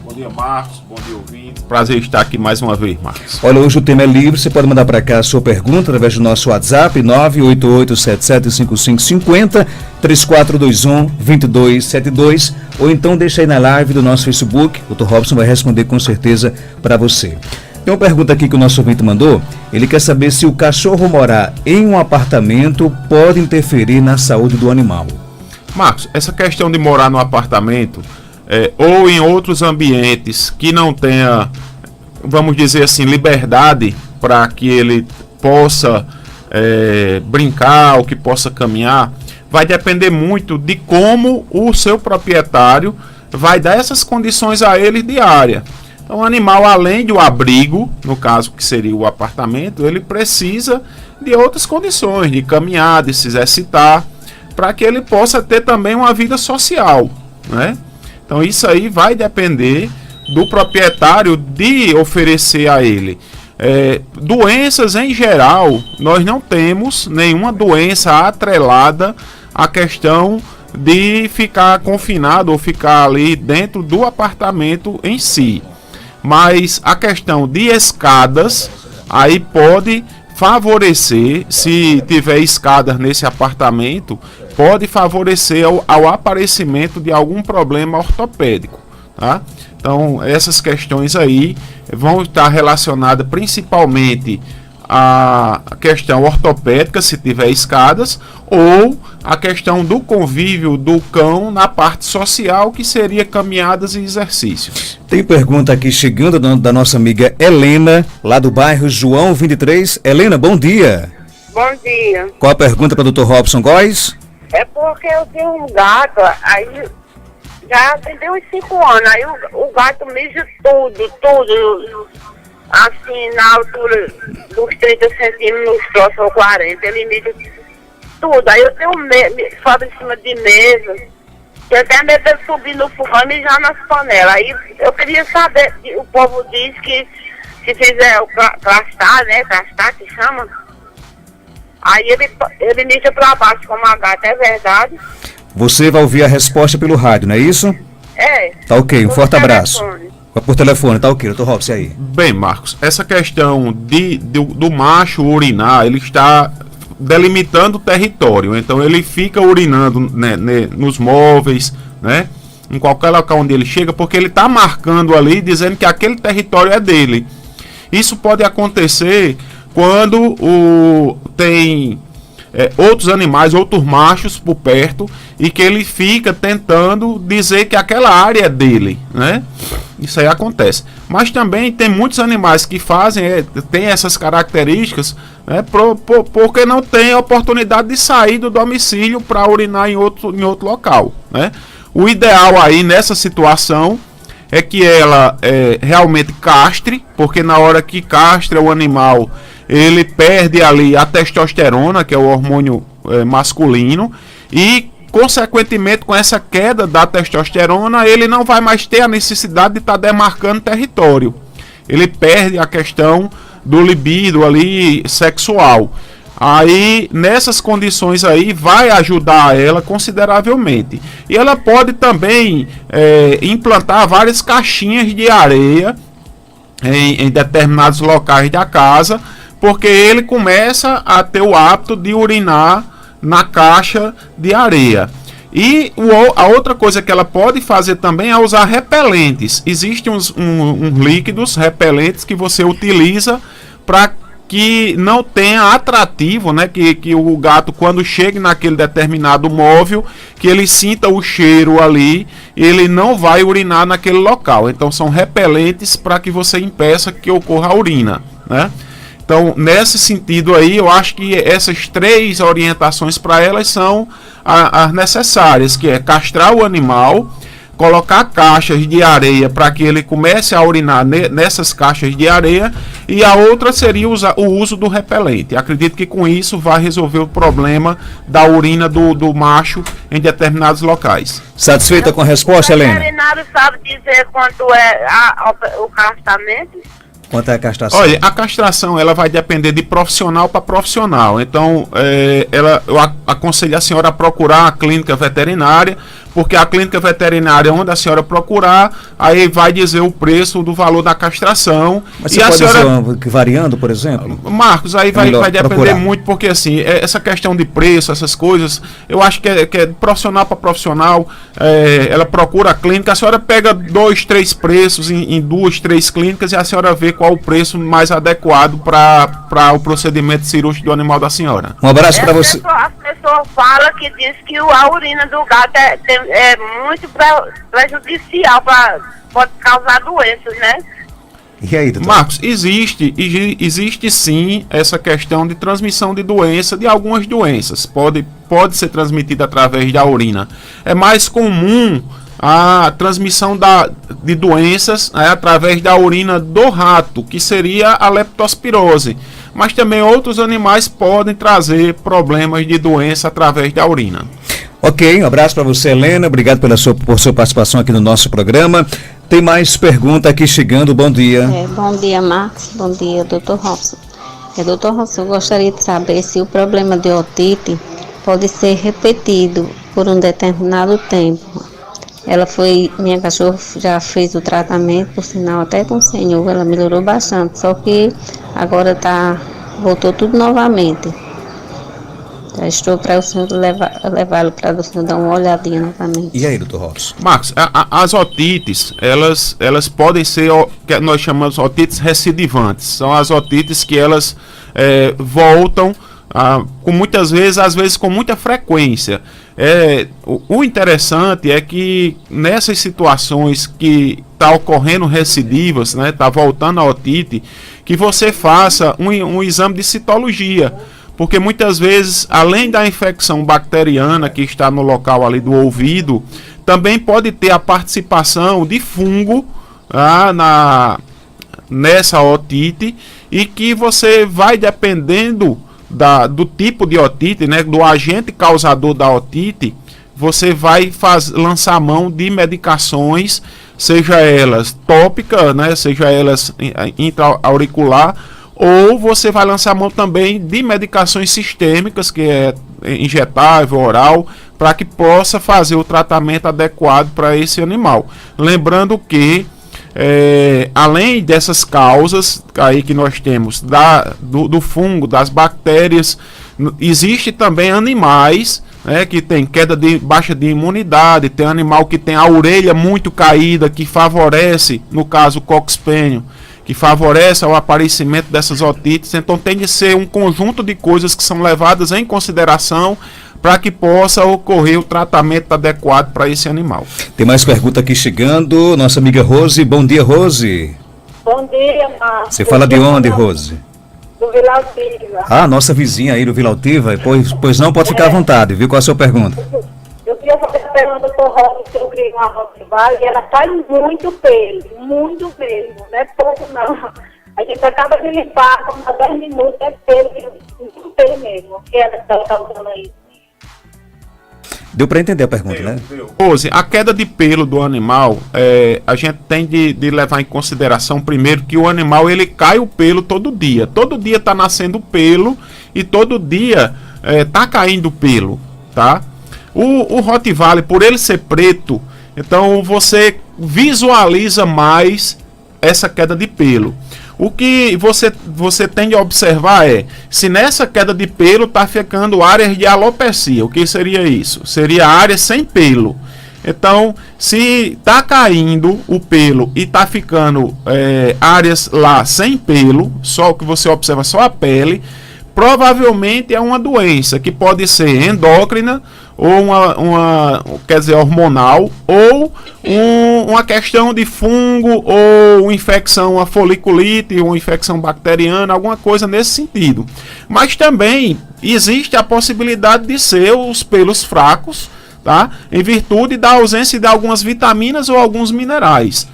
Bom dia, Marcos. Bom dia, ouvinte. Prazer estar aqui mais uma vez, Marcos. Olha, hoje o tema é livre. Você pode mandar para cá a sua pergunta através do nosso WhatsApp, 988775550, 3421-2272, ou então deixa aí na live do nosso Facebook. O Dr. Robson vai responder com certeza para você. Tem uma pergunta aqui que o nosso ouvinte mandou. Ele quer saber se o cachorro morar em um apartamento pode interferir na saúde do animal. Marcos, essa questão de morar no apartamento ou em outros ambientes que não tenha, vamos dizer assim, liberdade para que ele possa brincar ou que possa caminhar, vai depender muito de como o seu proprietário vai dar essas condições a ele diária. Então, o animal, além do abrigo, no caso que seria o apartamento, ele precisa de outras condições, de caminhar, de se exercitar, para que ele possa ter também uma vida social, né? Então, isso aí vai depender do proprietário de oferecer a ele. Doenças em geral, nós não temos nenhuma doença atrelada à questão de ficar confinado ou ficar ali dentro do apartamento em si. Mas a questão de escadas, aí pode favorecer, se tiver escadas nesse apartamento, pode favorecer ao aparecimento de algum problema ortopédico, tá? Então, essas questões aí vão estar relacionadas principalmente à questão ortopédica, se tiver escadas, ou a questão do convívio do cão na parte social, que seria caminhadas e exercícios. Tem pergunta aqui chegando da nossa amiga Helena, lá do bairro João 23. Helena, bom dia. Bom dia. Qual a pergunta para o Dr. Robson Góes? É porque eu tenho um gato, aí já tem uns 5 anos, aí o gato mija tudo, assim, na altura dos 30 centímetros, nos próximos ou 40, ele mija tudo. Aí eu tenho sobe em cima de mesa, eu até medo de subir no fogão e mijar nas panelas. Aí eu queria saber, o povo diz que se fizer o clastar, né, clastar que chama, aí ele mija pra baixo como a gata, é verdade? Você vai ouvir a resposta pelo rádio, não é isso? É. Tá ok, um forte abraço. Por telefone, tá ok, Dr. Robson, aí. Bem, Marcos, essa questão do macho urinar, ele está delimitando o território. Então ele fica urinando, né, nos móveis, né, em qualquer local onde ele chega, porque ele está marcando ali, dizendo que aquele território é dele. Isso pode acontecer quando tem outros animais, outros machos por perto, e que ele fica tentando dizer que aquela área é dele, né? Isso aí acontece. Mas também tem muitos animais que tem essas características, né, porque não tem oportunidade de sair do domicílio para urinar em outro local, né? O ideal aí nessa situação é que ela realmente castre, porque na hora que castra o animal, ele perde ali a testosterona, que é o hormônio masculino, e consequentemente com essa queda da testosterona, ele não vai mais ter a necessidade de estar demarcando território. Ele perde a questão do libido ali sexual. Aí, nessas condições aí, vai ajudar ela consideravelmente. E ela pode também implantar várias caixinhas de areia em determinados locais da casa, porque ele começa a ter o hábito de urinar na caixa de areia. E a outra coisa que ela pode fazer também é usar repelentes. Existem uns líquidos repelentes que você utiliza para que não tenha atrativo, né? Que o gato, quando chegue naquele determinado móvel, que ele sinta o cheiro ali, ele não vai urinar naquele local. Então são repelentes para que você impeça que ocorra a urina, né? Então, nesse sentido aí, eu acho que essas 3 orientações para elas são as necessárias, que é castrar o animal, colocar caixas de areia para que ele comece a urinar nessas caixas de areia, e a outra seria o uso do repelente. Acredito que com isso vai resolver o problema da urina do macho em determinados locais. Satisfeita com a resposta, Helena? O veterinário sabe dizer quanto é o castamento? quanto à castração? Olha, a castração ela vai depender de profissional para profissional. Então, eu aconselho a senhora a procurar a clínica veterinária, porque a clínica veterinária onde a senhora procurar, aí vai dizer o preço do valor da castração. Mas e você a pode senhora, dizer variando, por exemplo? Marcos, aí vai depender procurar muito, porque assim, essa questão de preço, essas coisas, eu acho que é de profissional para profissional. Ela procura a clínica, a senhora pega 2, 3 preços em 2, 3 clínicas e a senhora vê qual o preço mais adequado para o procedimento cirúrgico do animal da senhora. Um abraço para você. As pessoas falam que diz que a urina do gato é muito prejudicial, pode causar doenças, né? E aí, doutor? Marcos, existe sim essa questão de transmissão de doença, de algumas doenças. Pode ser transmitida através da urina. É mais comum a transmissão de doenças através da urina do rato, que seria a leptospirose. Mas também outros animais podem trazer problemas de doença através da urina. Ok, um abraço para você, Helena. Obrigado por sua participação aqui no nosso programa. Tem mais pergunta aqui chegando. Bom dia. Bom dia, Marcos. Bom dia, Dr. Robson. Dr. Robson, eu gostaria de saber se o problema de otite pode ser repetido por um determinado tempo. Minha cachorra já fez o tratamento, por sinal até com o senhor, ela melhorou bastante, só que agora voltou tudo novamente. Já estou para o senhor levá-lo para o senhor dar uma olhadinha novamente. E aí, doutor Robson? Marcos, as otites, elas podem ser, que nós chamamos de otites recidivantes. São as otites que elas voltam com muitas vezes, às vezes com muita frequência. O interessante é que nessas situações que está ocorrendo recidivas, né, está voltando a otite, que você faça um exame de citologia. Porque muitas vezes, além da infecção bacteriana que está no local ali do ouvido, também pode ter a participação de fungo nessa otite, e que você vai dependendo do tipo de otite, né, do agente causador da otite, você vai lançar mão de medicações, seja elas tópicas, né, seja elas intra-auricular, ou você vai lançar mão também de medicações sistêmicas, que é injetável, oral, para que possa fazer o tratamento adequado para esse animal. Lembrando que, além dessas causas aí que nós temos, do fungo, das bactérias, existe também animais, que tem baixa de imunidade, tem animal que tem a orelha muito caída, que favorece, no caso o coxpênio, que favorece o aparecimento dessas otites. Então tem de ser um conjunto de coisas que são levadas em consideração para que possa ocorrer o tratamento adequado para esse animal. Tem mais pergunta aqui chegando. Nossa amiga Rose. Bom dia, Rose. Bom dia, Marcos. Você fala de onde, Rose? Do Vila Altiva. Nossa vizinha aí do Vila Altiva. Pois não, pode ficar à vontade, viu? Qual a sua pergunta? Eu queria fazer a pergunta para o Robson, que eu criei uma Rottweiler e ela faz muito pelo, muito mesmo, não é pouco não. A gente acaba de limpar, com 10 minutos, é pelo, muito pelo mesmo, que ela está usando aí. Deu para entender a pergunta, né? Rose, a queda de pelo do animal, a gente tem de levar em consideração primeiro que o animal, ele cai o pelo todo dia está nascendo pelo e todo dia está caindo pelo, tá? O Rottweiler, por ele ser preto, então você visualiza mais essa queda de pelo. O que você tem de observar se nessa queda de pelo está ficando áreas de alopecia. O que seria isso? Seria área sem pelo. Então, se está caindo o pelo e está ficando áreas lá sem pelo, só o que você observa, só a pele, provavelmente é uma doença que pode ser endócrina, ou quer dizer, hormonal, ou uma questão de fungo, ou infecção, uma foliculite, ou infecção bacteriana, alguma coisa nesse sentido. Mas também existe a possibilidade de ser os pelos fracos, tá? Em virtude da ausência de algumas vitaminas ou alguns minerais.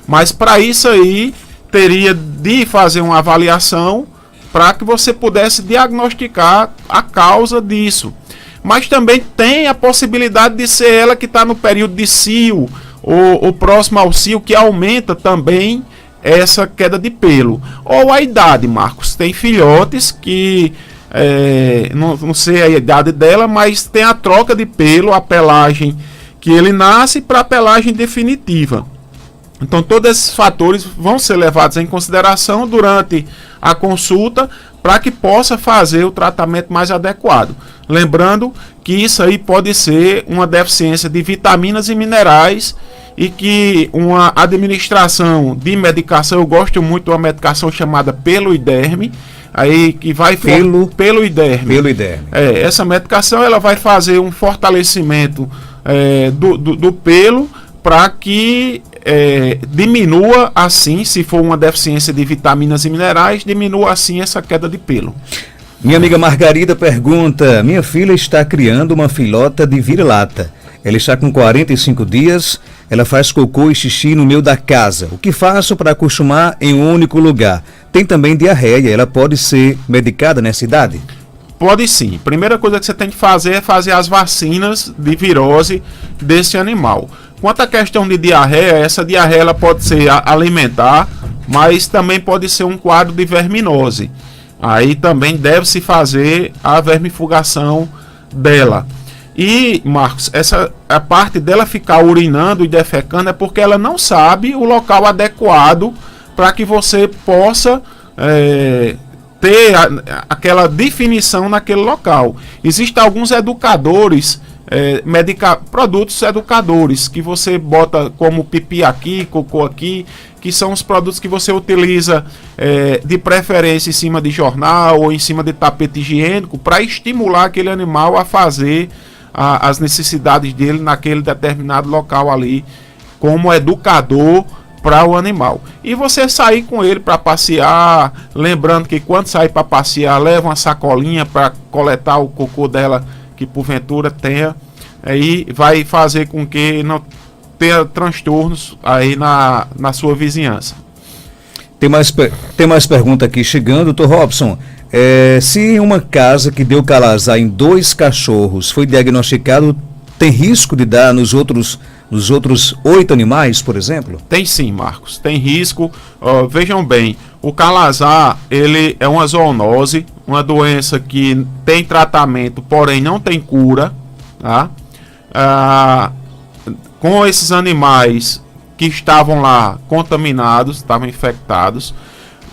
Mas para isso aí, teria de fazer uma avaliação para que você pudesse diagnosticar a causa disso. Mas também tem a possibilidade de ser ela que está no período de cio, ou próximo ao cio, que aumenta também essa queda de pelo. Ou a idade, Marcos. Tem filhotes que não sei a idade dela, mas tem a troca de pelo, a pelagem que ele nasce para a pelagem definitiva. Então todos esses fatores vão ser levados em consideração durante a consulta para que possa fazer o tratamento mais adequado. Lembrando que isso aí pode ser uma deficiência de vitaminas e minerais e que uma administração de medicação, eu gosto muito de uma medicação chamada Peloiderme, aí que vai Peloiderme. Essa medicação ela vai fazer um fortalecimento do pelo para que diminua assim, se for uma deficiência de vitaminas e minerais, diminua assim essa queda de pelo. Minha amiga Margarida pergunta: minha filha está criando uma filhota de vira-lata. Ela está com 45 dias, ela faz cocô e xixi no meio da casa. O que faço para acostumar em um único lugar? Tem também diarreia, ela pode ser medicada nessa idade? Pode sim. Primeira coisa que você tem que fazer é fazer as vacinas de virose desse animal. Quanto à questão de diarreia, essa diarreia ela pode ser alimentar, mas também pode ser um quadro de verminose. Aí também deve-se fazer a vermifugação dela. E, Marcos, a parte dela ficar urinando e defecando é porque ela não sabe o local adequado para que você possa ter aquela definição naquele local. Existem alguns educadores, produtos educadores que você bota como pipi aqui, cocô aqui, que são os produtos que você utiliza de preferência em cima de jornal ou em cima de tapete higiênico para estimular aquele animal a fazer as necessidades dele naquele determinado local ali, como educador para o animal. E você sair com ele para passear, lembrando que quando sair para passear, leva uma sacolinha para coletar o cocô dela que porventura tenha, aí vai fazer com que não tenha transtornos aí na sua vizinhança. Tem mais pergunta aqui chegando, Dr. Robson. Se em uma casa que deu calazar em 2 cachorros foi diagnosticado, tem risco de dar nos outros 8 animais, por exemplo? Tem sim, Marcos, tem risco. Vejam bem, o calazar ele é uma zoonose, uma doença que tem tratamento, porém não tem cura, tá? Com esses animais que estavam lá contaminados, estavam infectados,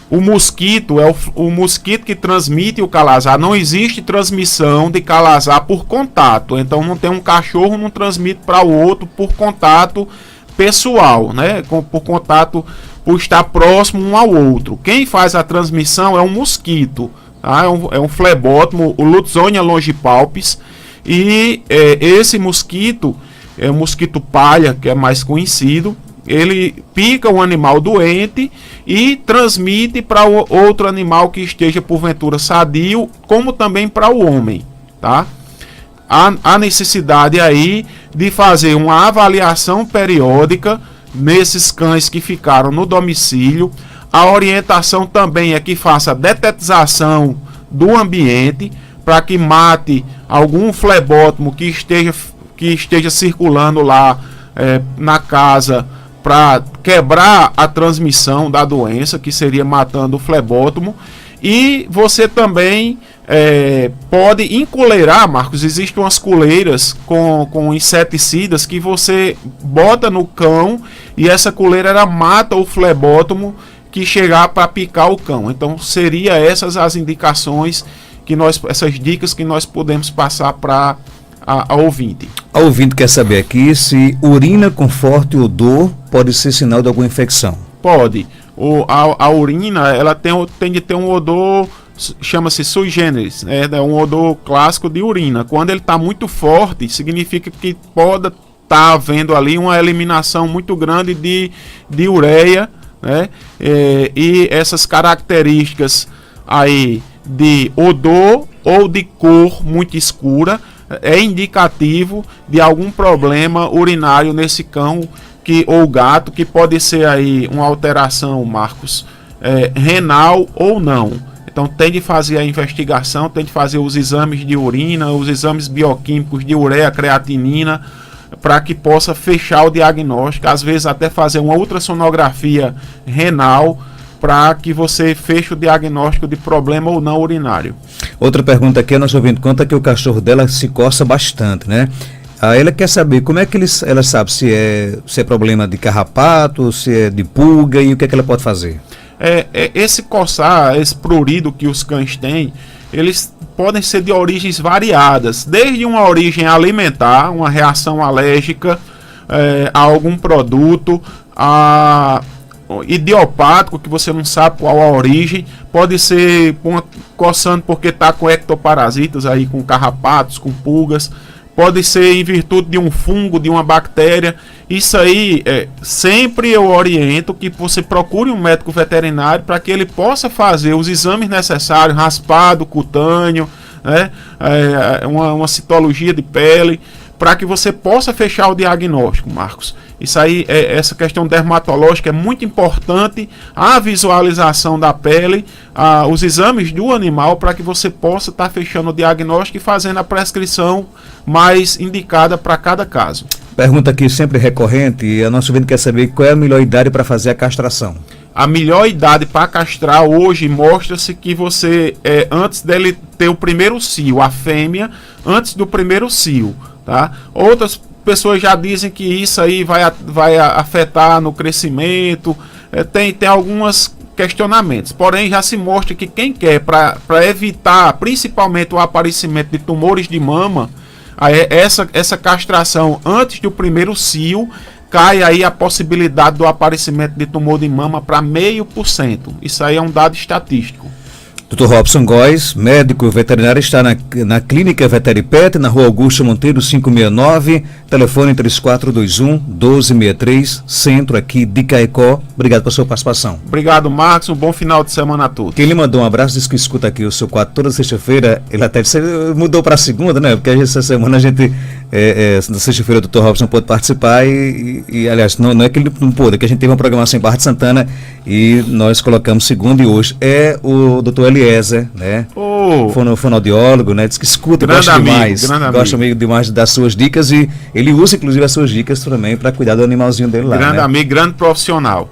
o mosquito é o mosquito que transmite o calazar. Não existe transmissão de calazar por contato. Então não tem um cachorro, não transmite para o outro por contato pessoal, né? Por contato, por estar próximo um ao outro. Quem faz a transmissão é um mosquito, tá? É um flebótomo, o Lutzonia longipalpis. E esse mosquito é o mosquito palha, que é mais conhecido. Ele pica o animal doente e transmite para outro animal que esteja porventura sadio, como também para o homem, tá? Há necessidade aí de fazer uma avaliação periódica nesses cães que ficaram no domicílio. A orientação também é que faça a detetização do ambiente para que mate algum flebótomo que esteja circulando lá na casa, para quebrar a transmissão da doença, que seria matando o flebótomo. E você também pode encoleirar, Marcos. Existem umas coleiras com inseticidas que você bota no cão e essa coleira ela mata o flebótomo que chegar para picar o cão. Então seria essas as indicações essas dicas que nós podemos passar para a ouvinte. A ouvinte quer saber aqui se urina com forte odor pode ser sinal de alguma infecção. Pode. A urina ela tem de ter um odor, chama-se sui generis, é um odor clássico de urina. Quando ele está muito forte, significa que pode estar havendo ali uma eliminação muito grande de ureia, né? E essas características aí de odor ou de cor muito escura é indicativo de algum problema urinário nesse cão ou gato, que pode ser aí uma alteração, Marcos, renal ou não. Então tem de fazer a investigação, tem de fazer os exames de urina, os exames bioquímicos de ureia, creatinina, para que possa fechar o diagnóstico, às vezes até fazer uma ultrassonografia renal para que você feche o diagnóstico de problema ou não urinário. Outra pergunta aqui, a nossa ouvinte conta que o cachorro dela se coça bastante, né? Ela quer saber como é que ela sabe se é problema de carrapato, se é de pulga e o que é que ela pode fazer. Esse coçar, esse prurido que os cães têm, eles podem ser de origens variadas, desde uma origem alimentar, uma reação alérgica a algum produto, a idiopático, que você não sabe qual a origem, pode ser coçando porque está com ectoparasitas, aí, com carrapatos, com pulgas, pode ser em virtude de um fungo, de uma bactéria. Isso aí, sempre eu oriento que você procure um médico veterinário para que ele possa fazer os exames necessários, raspado cutâneo, né, uma citologia de pele, para que você possa fechar o diagnóstico, Marcos. Isso aí, essa questão dermatológica é muito importante, a visualização da pele, os exames do animal, para que você possa estar fechando o diagnóstico e fazendo a prescrição mais indicada para cada caso. Pergunta aqui sempre recorrente, e a nossa ouvinte quer saber qual é a melhor idade para fazer a castração. A melhor idade para castrar hoje mostra-se que você, antes dele ter o primeiro cio, a fêmea, antes do primeiro cio, tá? Outras pessoas já dizem que isso aí vai afetar no crescimento, tem alguns questionamentos, porém já se mostra que quem quer, para evitar principalmente o aparecimento de tumores de mama, essa castração antes do primeiro cio, cai aí a possibilidade do aparecimento de tumor de mama para 0,5%. Isso aí é um dado estatístico. Dr. Robson Góes, médico veterinário, está na Clínica Veteripet, na Rua Augusto Monteiro, 569, telefone 3421-1263, centro aqui de Caicó. Obrigado pela sua participação. Obrigado, Marcos, um bom final de semana a todos. Quem lhe mandou um abraço, disse que escuta aqui o seu quadro toda sexta-feira, ele até mudou para segunda, né? Porque essa semana a gente, na sexta-feira, o Dr. Robson pôde participar e aliás, não é que ele não pôde, é que a gente teve uma programação em Barra de Santana e nós colocamos segunda e hoje é o Dr. Eliezer, né? Fonoaudiólogo, né? Diz que escuta, gosta demais. Gosta demais das suas dicas e ele usa inclusive as suas dicas também para cuidar do animalzinho dele lá. Grande amigo, grande profissional.